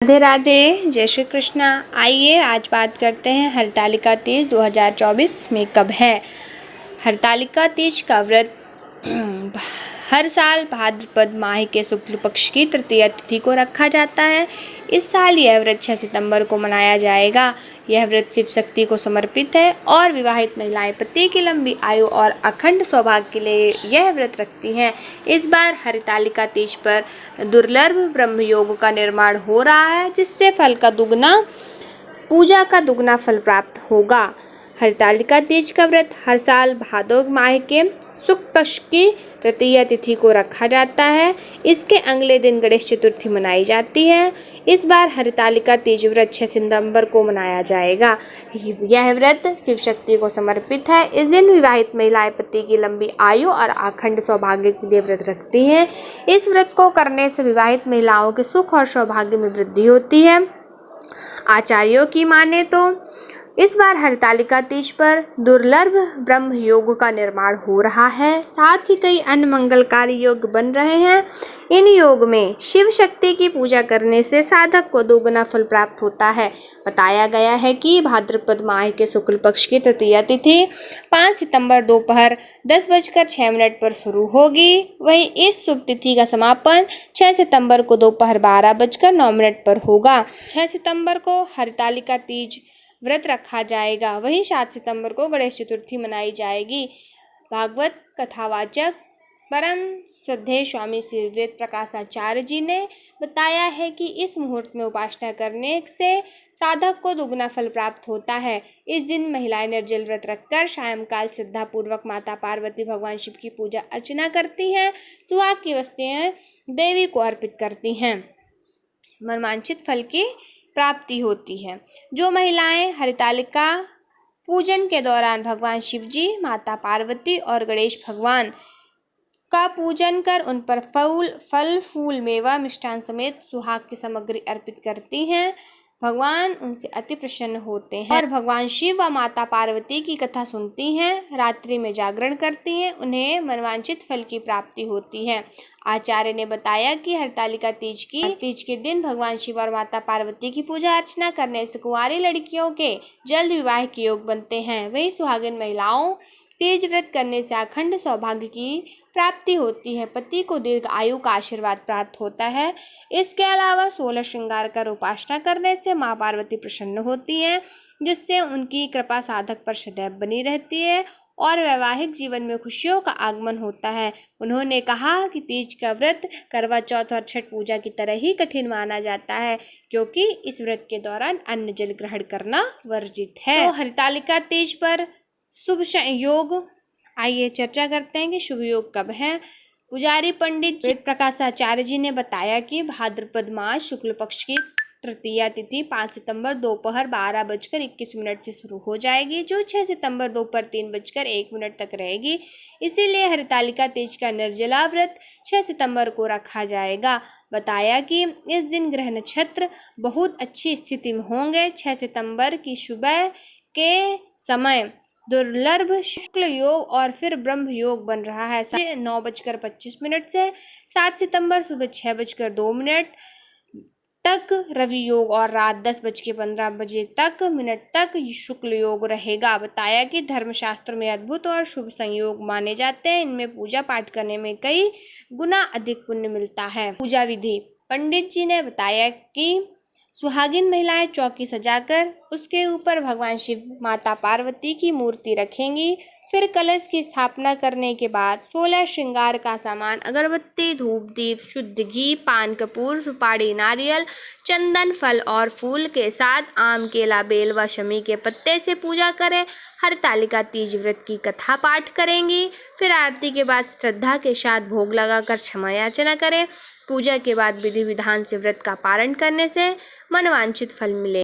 राधे राधे, जय श्री कृष्णा। आइए आज बात करते हैं हरतालिका तीज 2024 में कब है। हरतालिका तीज का व्रत हर साल भाद्रपद माह के शुक्ल पक्ष की तृतीया तिथि को रखा जाता है। इस साल यह व्रत 6 सितंबर को मनाया जाएगा। यह व्रत शिव शक्ति को समर्पित है और विवाहित महिलाएं पति की लंबी आयु और अखंड सौभाग्य के लिए यह व्रत रखती हैं। इस बार हरतालिका तीज पर दुर्लभ ब्रह्म योग का निर्माण हो रहा है, जिससे पूजा का दुगना फल प्राप्त होगा। हरतालिका तीज का व्रत हर साल भादौ माह के शुक्ल पक्ष की तृतीया तिथि को रखा जाता है। इसके अगले दिन गणेश चतुर्थी मनाई जाती है। इस बार हरतालिका तीज व्रत 6 सितंबर को मनाया जाएगा। यह व्रत शिव शक्ति को समर्पित है। इस दिन विवाहित महिलाएं पति की लंबी आयु और अखंड सौभाग्य के लिए व्रत रखती हैं। इस व्रत को करने से विवाहित महिलाओं के सुख और सौभाग्य में वृद्धि होती है। आचार्यों की माने तो इस बार हरतालिका तीज पर दुर्लभ ब्रह्म योग का निर्माण हो रहा है, साथ ही कई अन्य मंगलकारी योग बन रहे हैं। इन योग में शिव शक्ति की पूजा करने से साधक को दोगुना फल प्राप्त होता है। बताया गया है कि भाद्रपद माह के शुक्ल पक्ष की तृतीया तिथि 5 सितंबर दोपहर 10:06 पर शुरू होगी। वहीं इस शुभ तिथि का समापन 6 सितंबर को दोपहर 12:09 पर होगा। 6 सितंबर को हरतालिका तीज व्रत रखा जाएगा। वहीं 7 सितंबर को गणेश चतुर्थी मनाई जाएगी। भागवत कथावाचक परम श्रद्धेय स्वामी श्री वेद प्रकाशाचार्य जी ने बताया है कि इस मुहूर्त में उपासना करने से साधक को दुगना फल प्राप्त होता है। इस दिन महिलाएं निर्जल व्रत रखकर सायंकाल श्रद्धापूर्वक माता पार्वती भगवान शिव की पूजा अर्चना करती हैं। सुहाग की वस्तुएं देवी को अर्पित करती हैं। मनवांछित फल की प्राप्ति होती है। जो महिलाएं हरतालिका पूजन के दौरान भगवान शिव जी, माता पार्वती और गणेश भगवान का पूजन कर उन पर फल फूल मेवा मिष्ठान समेत सुहाग की सामग्री अर्पित करती हैं, भगवान उनसे अति प्रसन्न होते हैं और भगवान शिव व माता पार्वती की कथा सुनती हैं, रात्रि में जागरण करती हैं, उन्हें मनवांछित फल की प्राप्ति होती है। आचार्य ने बताया कि हरतालिका तीज के दिन भगवान शिव और माता पार्वती की पूजा अर्चना करने से कुंवारी लड़कियों के जल्द विवाह के योग बनते हैं। वहीं सुहागिन महिलाओं तीज व्रत करने से अखंड सौभाग्य की प्राप्ति होती है, पति को दीर्घ आयु का आशीर्वाद प्राप्त होता है। इसके अलावा 16 श्रृंगार कर उपासना करने से माँ पार्वती प्रसन्न होती हैं, जिससे उनकी कृपा साधक पर सदैव बनी रहती है और वैवाहिक जीवन में खुशियों का आगमन होता है। उन्होंने कहा कि तीज का व्रत करवा चौथ और छठ पूजा की तरह ही कठिन माना जाता है, क्योंकि इस व्रत के दौरान अन्न जल ग्रहण करना वर्जित है। तो हरतालिका तीज पर शुभ योग, आइए चर्चा करते हैं कि शुभ योग कब है। पुजारी पंडित वेद प्रकाशाचार्य जी ने बताया कि भाद्रपद मास शुक्ल पक्ष की तृतीया तिथि 5 सितंबर दोपहर 12:21 से शुरू हो जाएगी, जो 6 सितंबर दोपहर 3:01 तक रहेगी। इसीलिए हरतालिका तीज का निर्जला व्रत 6 सितंबर को रखा जाएगा। बताया कि इस दिन ग्रह नक्षत्र बहुत अच्छी स्थिति में होंगे। 6 सितंबर की सुबह के समय दुर्लभ शुक्ल योग और फिर ब्रह्म योग बन रहा है 9:25 से 7 सितंबर सुबह 6:02 तक रवि योग और रात 10:15 तक शुक्ल योग रहेगा। बताया कि धर्मशास्त्र में अद्भुत और शुभ संयोग माने जाते हैं। इनमें पूजा पाठ करने में कई गुना अधिक पुण्य मिलता है। पूजा विधि, पंडित जी ने बताया कि सुहागिन महिलाएं चौकी सजाकर उसके ऊपर भगवान शिव, माता पार्वती की मूर्ति रखेंगी। फिर कलश की स्थापना करने के बाद 16 श्रृंगार का सामान अगरबत्ती, धूप, दीप, शुद्ध घी, पान, कपूर, सुपारी, नारियल, चंदन, फल और फूल के साथ आम, केला, बेल व शमी के पत्ते से पूजा करें। हरतालिका तीज व्रत की कथा पाठ करेंगी। फिर आरती के बाद श्रद्धा के साथ भोग लगाकर क्षमा याचना करें। पूजा के बाद विधि विधान से व्रत का पारण करने से मनवांछित फल मिले।